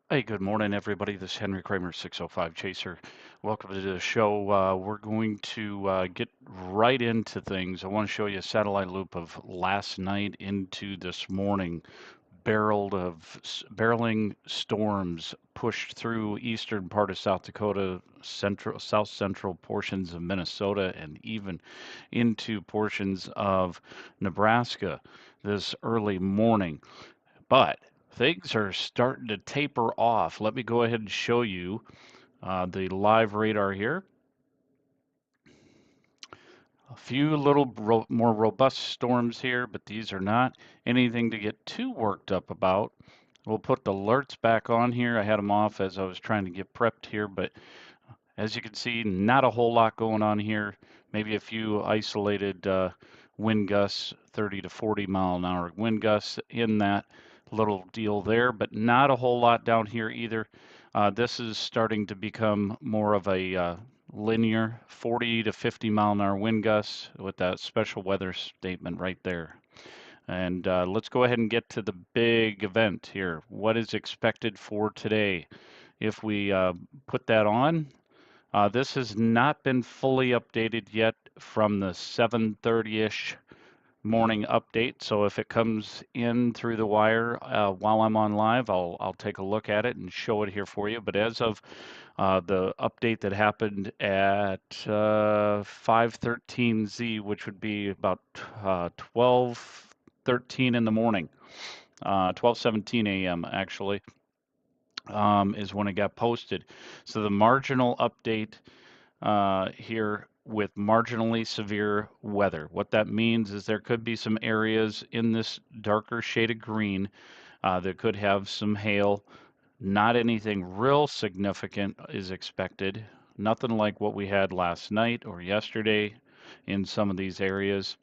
Hey, good morning, everybody. This is Henry Kramer, 605 Chaser. Welcome to the show. We're going to get right into things. I want to show you a satellite loop of last night into this morning. Barreling storms pushed through eastern part of South Dakota, south central portions of Minnesota, and even into portions of Nebraska this early morning. But things are starting to taper off. Let me go ahead and show you the live radar here. A few little more robust storms here, but these are not anything to get too worked up about. We'll put the alerts back on here. I had them off as I was trying to get prepped here, but as you can see, not a whole lot going on here. Maybe a few isolated wind gusts, 30 to 40 mile an hour wind gusts in that little deal there, but not a whole lot down here either. This is starting to become more of a linear 40 to 50 mile an hour wind gusts with that special weather statement right there. And let's go ahead and get to the big event here. What is expected for today? If we put that on, this has not been fully updated yet from the 7:30-ish morning update. So if it comes in through the wire while I'm on live, I'll take a look at it and show it here for you. But as of the update that happened at 5:13 Z, which would be about 12:13 in the morning, 12:17 a.m. actually, is when it got posted. So the marginal update here with marginally severe weather. What that means is there could be some areas in this darker shade of green that could have some hail. Not anything real significant is expected. Nothing like what we had last night or yesterday in some of these areas,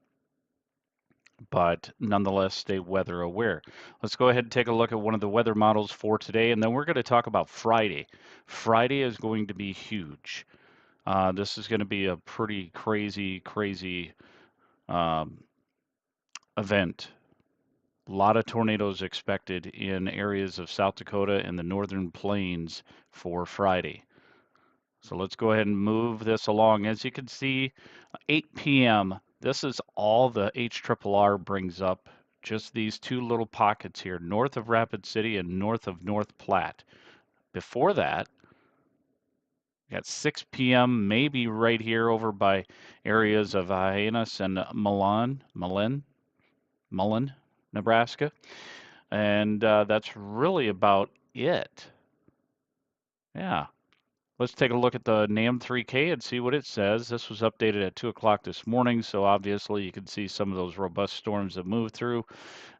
but nonetheless stay weather aware. Let's go ahead and take a look at one of the weather models for today, and then we're going to talk about Friday. Friday is going to be huge. This is going to be a pretty crazy um, event. A lot of tornadoes expected in areas of South Dakota and the northern plains for Friday. So let's go ahead and move this along. As you can see, 8 p.m., this is all the HRRR brings up. Just these two little pockets here, north of Rapid City and north of North Platte. Before that, got 6 p.m. maybe right here over by areas of Hyannis and Mullen, Nebraska. And that's really about it. Yeah. Let's take a look at the NAM 3K and see what it says. This was updated at 2 o'clock this morning, so obviously you can see some of those robust storms that moved through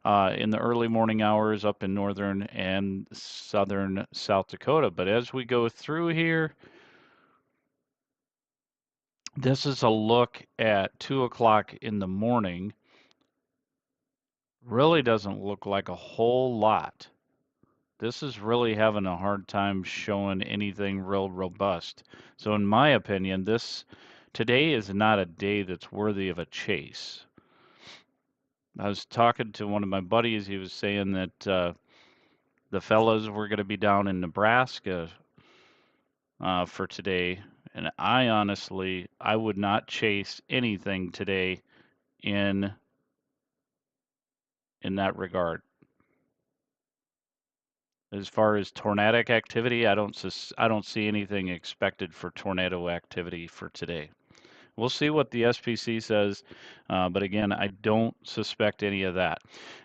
in the early morning hours up in northern and southern South Dakota. But as we go through here, this is a look at 2 o'clock in the morning. Really doesn't look like a whole lot. This is really having a hard time showing anything real robust. So in my opinion, today is not a day that's worthy of a chase. I was talking to one of my buddies. He was saying that the fellows were going to be down in Nebraska for today, and I would not chase anything today in that regard. As far as tornadic activity, I don't see anything expected for tornado activity for today. We'll see what the SPC says, but again, I don't suspect any of that.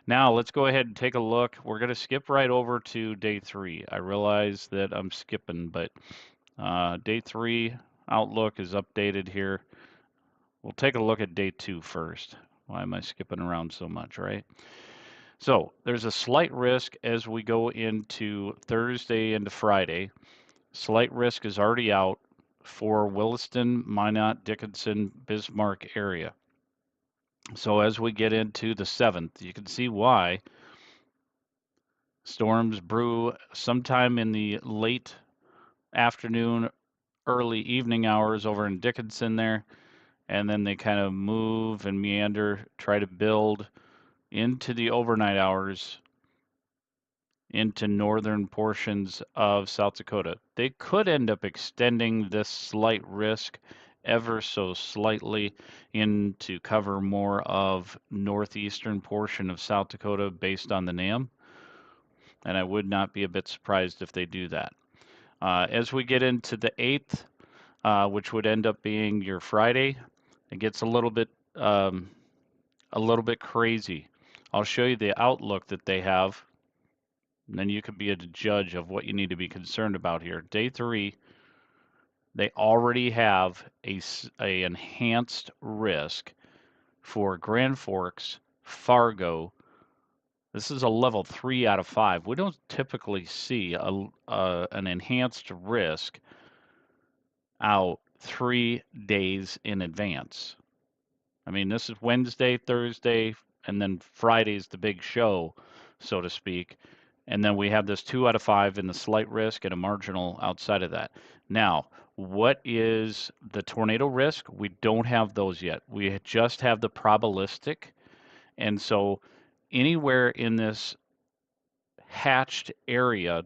Now, let's go ahead and take a look. We're going to skip right over to day 3. I realize that I'm skipping, but day 3 outlook is updated here. We'll take a look at day 2 first. Why am I skipping around so much, right? So there's a slight risk as we go into Thursday into Friday. Slight risk is already out for Williston, Minot, Dickinson, Bismarck area. So as we get into the 7th, you can see why storms brew sometime in the late afternoon, early evening hours over in Dickinson there, and then they kind of move and meander, try to build into the overnight hours into northern portions of South Dakota. They could end up extending this slight risk ever so slightly in to cover more of northeastern portion of South Dakota based on the NAM, and I would not be a bit surprised if they do that. As we get into the 8th, which would end up being your Friday, it gets a little bit crazy. I'll show you the outlook that they have, and then you can be a judge of what you need to be concerned about here. Day 3, they already have a enhanced risk for Grand Forks, Fargo. This is a level 3 out of 5. We don't typically see an enhanced risk out 3 days in advance. I mean, this is Wednesday, Thursday, and then Friday's the big show, so to speak. And then we have this 2 out of 5 in the slight risk and a marginal outside of that. Now, what is the tornado risk? We don't have those yet. We just have the probabilistic. And so anywhere in this hatched area,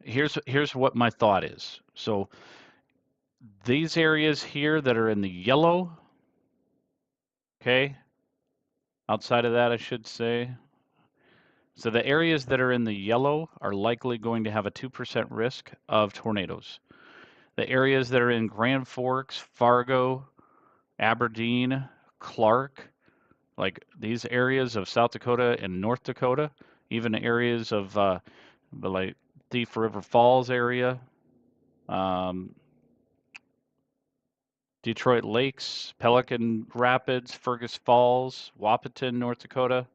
here's what my thought is. So these areas here that are in the yellow, okay, outside of that, I should say. So the areas that are in the yellow are likely going to have a 2% risk of tornadoes. The areas that are in Grand Forks, Fargo, Aberdeen, Clark, like these areas of South Dakota and North Dakota, even areas of like Thief River Falls area, um, Detroit Lakes, Pelican Rapids, Fergus Falls, Wahpeton, North Dakota.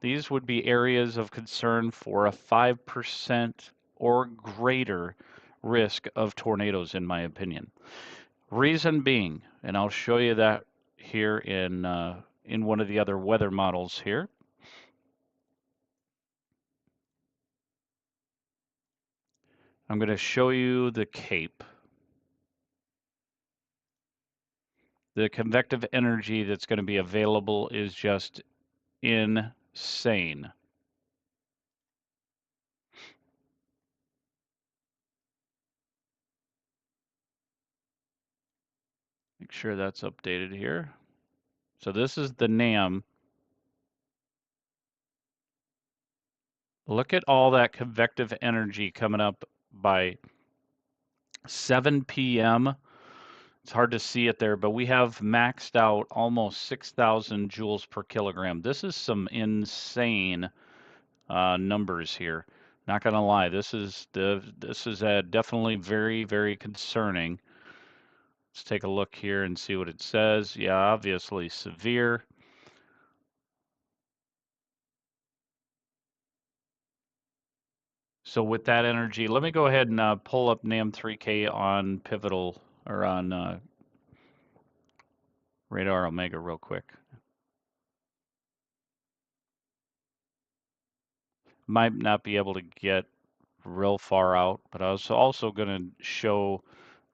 These would be areas of concern for a 5% or greater risk of tornadoes, in my opinion. Reason being, and I'll show you that here in one of the other weather models here. I'm going to show you the Cape. The convective energy that's going to be available is just insane. Make sure that's updated here. So this is the NAM. Look at all that convective energy coming up by 7 p.m. It's hard to see it there, but we have maxed out almost 6,000 joules per kilogram. This is some insane numbers here. Not gonna lie, this is definitely very, very concerning. Let's take a look here and see what it says. Yeah, obviously severe. So with that energy, let me go ahead and pull up NAM 3K on Pivotal or on Radar Omega real quick. Might not be able to get real far out, but I was also going to show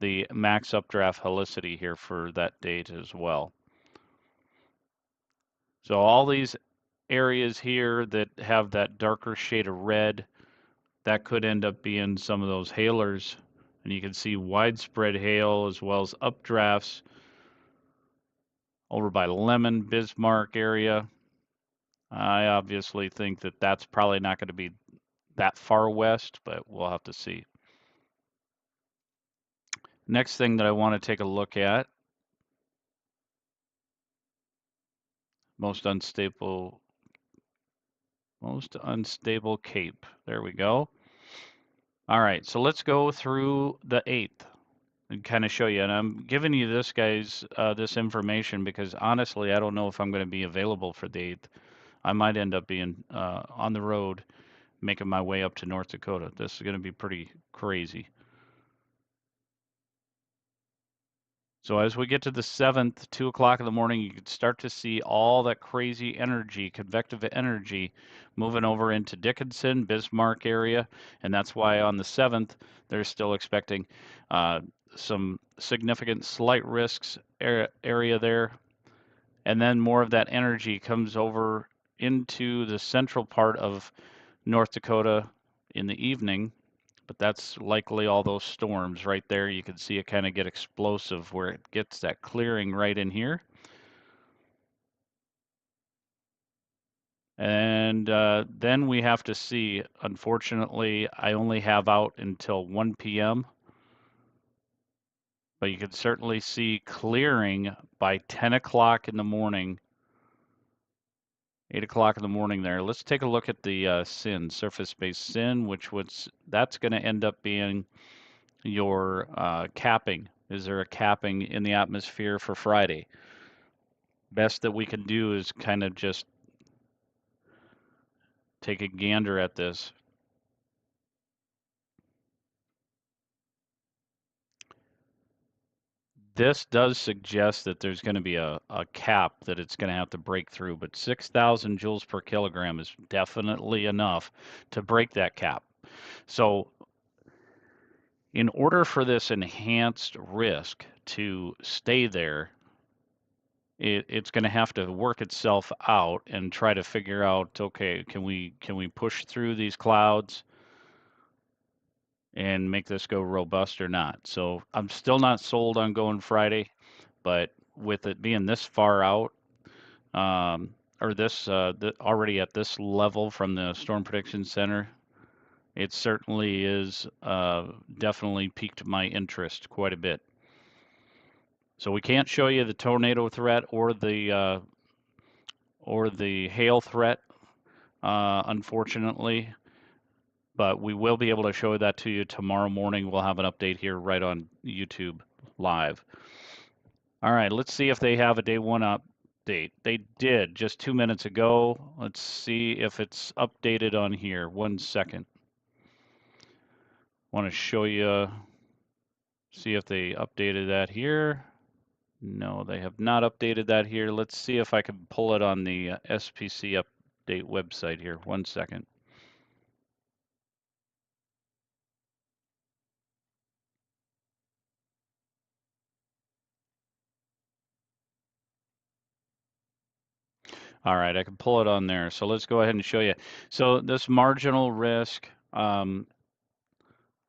the max updraft helicity here for that date as well. So all these areas here that have that darker shade of red, that could end up being some of those hailers. And you can see widespread hail as well as updrafts over by Lemon, Bismarck area. I obviously think that that's probably not going to be that far west, but we'll have to see. Next thing that I want to take a look at, most unstable Cape. There we go. All right, so let's go through the 8th and kind of show you. And I'm giving you this, guys, this information because honestly, I don't know if I'm going to be available for the 8th. I might end up being on the road, making my way up to North Dakota. This is going to be pretty crazy. So as we get to the 7th, 2 o'clock in the morning, you can start to see all that crazy energy, convective energy, moving over into Dickinson, Bismarck area, and that's why on the 7th, they're still expecting some significant slight risks area there. And then more of that energy comes over into the central part of North Dakota in the evening, but that's likely all those storms right there. You can see it kind of get explosive where it gets that clearing right in here. And then we have to see, unfortunately, I only have out until 1 p.m., but you can certainly see clearing by 10 o'clock in the morning, 8 o'clock in the morning there. Let's take a look at the SIN, surface-based SIN, that's going to end up being your capping. Is there a capping in the atmosphere for Friday? Best that we can do is kind of just take a gander at this. This does suggest that there's going to be a cap that it's going to have to break through, but 6,000 joules per kilogram is definitely enough to break that cap. So in order for this enhanced risk to stay there, it's going to have to work itself out and try to figure out, okay, can we push through these clouds and make this go robust or not? So I'm still not sold on going Friday, but with it being this far out, or this already at this level from the Storm Prediction Center, it certainly is definitely piqued my interest quite a bit. So we can't show you the tornado threat or the hail threat, unfortunately, but we will be able to show that to you tomorrow morning. We'll have an update here right on YouTube live. All right, let's see if they have a day one update. They did just 2 minutes ago. Let's see if it's updated on here. 1 second. Want to show you, see if they updated that here. No, they have not updated that here. Let's see if I can pull it on the SPC update website here. 1 second. All right, I can pull it on there. So let's go ahead and show you. So this marginal risk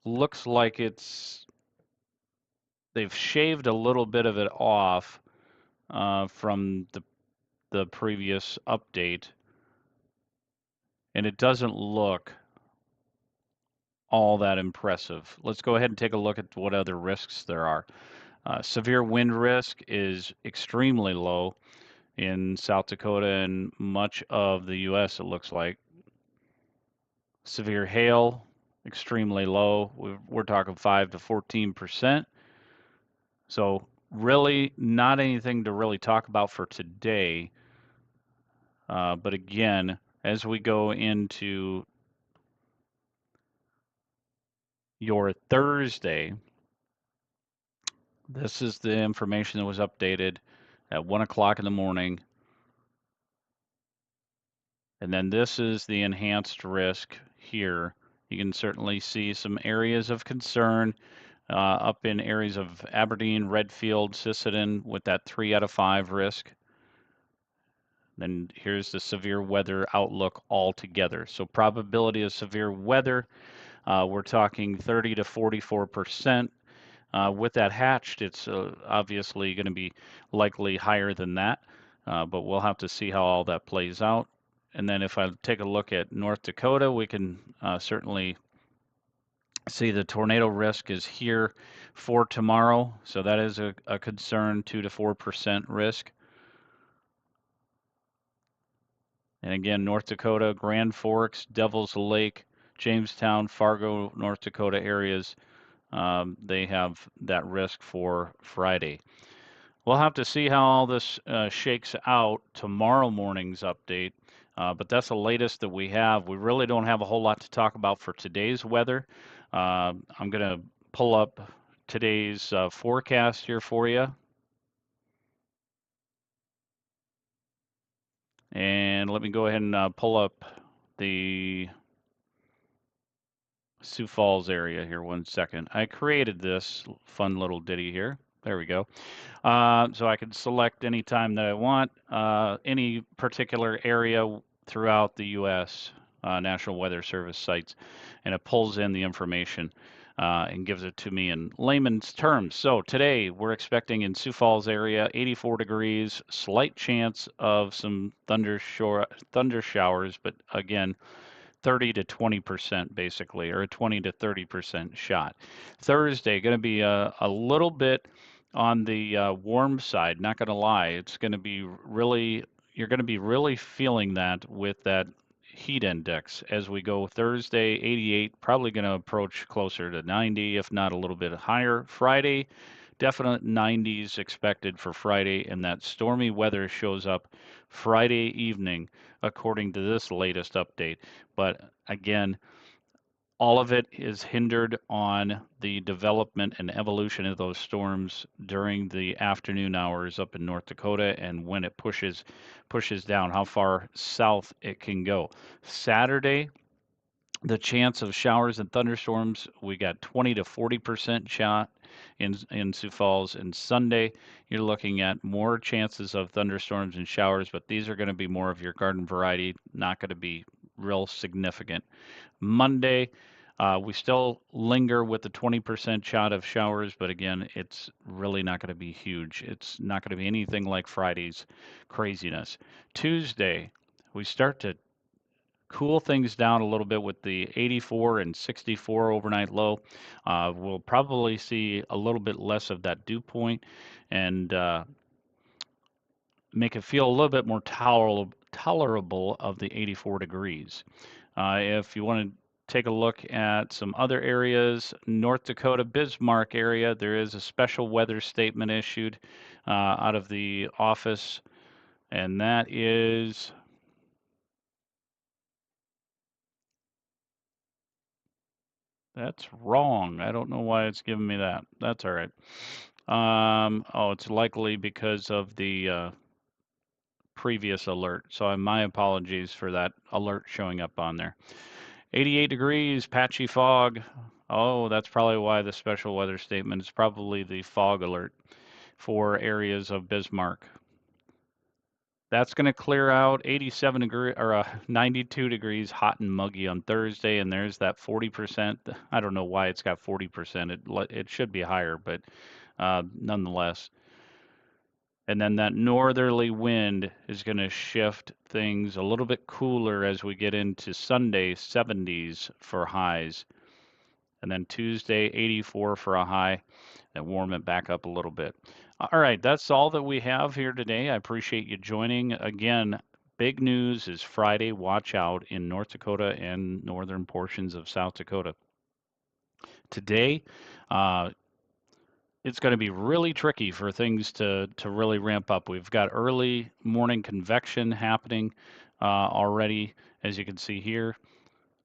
looks like they've shaved a little bit of it off from the previous update, and it doesn't look all that impressive. Let's go ahead and take a look at what other risks there are. Severe wind risk is extremely low in South Dakota and much of the U.S., it looks like. Severe hail, extremely low. We're talking 5 to 14%. So really not anything to really talk about for today. But again, as we go into your Thursday, this is the information that was updated at 1 o'clock in the morning. And then this is the enhanced risk here. You can certainly see some areas of concern up in areas of Aberdeen, Redfield, Sisseton with that 3 out of 5 risk. Then here's the severe weather outlook altogether. So probability of severe weather, we're talking 30 to 44%. With that hatched, it's obviously going to be likely higher than that, but we'll have to see how all that plays out. And then if I take a look at North Dakota, we can certainly see the tornado risk is here for tomorrow. So that is a concern, 2 to 4% risk. And again, North Dakota, Grand Forks, Devil's Lake, Jamestown, Fargo, North Dakota areas, they have that risk for Friday. We'll have to see how all this shakes out tomorrow morning's update, but that's the latest that we have. We really don't have a whole lot to talk about for today's weather. I'm going to pull up today's forecast here for you. And let me go ahead and pull up the Sioux Falls area here 1 second. I created this fun little ditty here. There we go. So I can select any time that I want, any particular area throughout the U.S. National Weather Service sites, and it pulls in the information and gives it to me in layman's terms. So today we're expecting in Sioux Falls area 84 degrees, slight chance of some thunder showers, but again 30 to 20% basically, or a 20 to 30% shot. Thursday, going to be a little bit on the warm side, not going to lie. It's going to be really, you're going to be really feeling that with that heat index as we go Thursday, 88, probably going to approach closer to 90, if not a little bit higher. Friday, definite 90s expected for Friday, and that stormy weather shows up Friday evening, according to this latest update. But again, all of it is hindered on the development and evolution of those storms during the afternoon hours up in North Dakota and when it pushes down, how far south it can go. Saturday, the chance of showers and thunderstorms, we got 20 to 40% shot in Sioux Falls. And Sunday, you're looking at more chances of thunderstorms and showers, but these are going to be more of your garden variety, not going to be real significant. Monday, we still linger with the 20% shot of showers, but again, it's really not going to be huge. It's not going to be anything like Friday's craziness. Tuesday, we start to cool things down a little bit with the 84 and 64 overnight low. We'll probably see a little bit less of that dew point and make it feel a little bit more tolerable of the 84 degrees. If you want to take a look at some other areas, North Dakota, Bismarck area, there is a special weather statement issued out of the office, and that is that's wrong. I don't know why it's giving me that. That's all right. Oh, it's likely because of the previous alert. So my apologies for that alert showing up on there. 88 degrees, patchy fog. Oh, that's probably why the special weather statement is probably the fog alert for areas of Bismarck. That's going to clear out 87 degree or 92 degrees, hot and muggy on Thursday, and there's that 40%. I don't know why it's got 40%. It should be higher, but nonetheless. And then that northerly wind is going to shift things a little bit cooler as we get into Sunday, 70s for highs. And then Tuesday, 84 for a high, and warm it back up a little bit. All right, that's all that we have here today. I appreciate you joining. Again, big news is Friday. Watch out in North Dakota and northern portions of South Dakota. Today, it's going to be really tricky for things to really ramp up. We've got early morning convection happening already, as you can see here.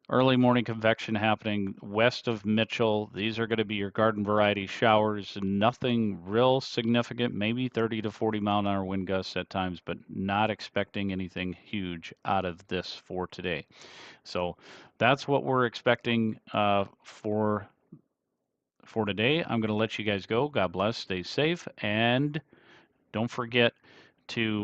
Early morning convection happening west of Mitchell. These are going to be your garden variety showers. Nothing real significant, maybe 30 to 40 mile an hour wind gusts at times, but not expecting anything huge out of this for today. So that's what we're expecting for today. I'm going to let you guys go. God bless. Stay safe. And don't forget to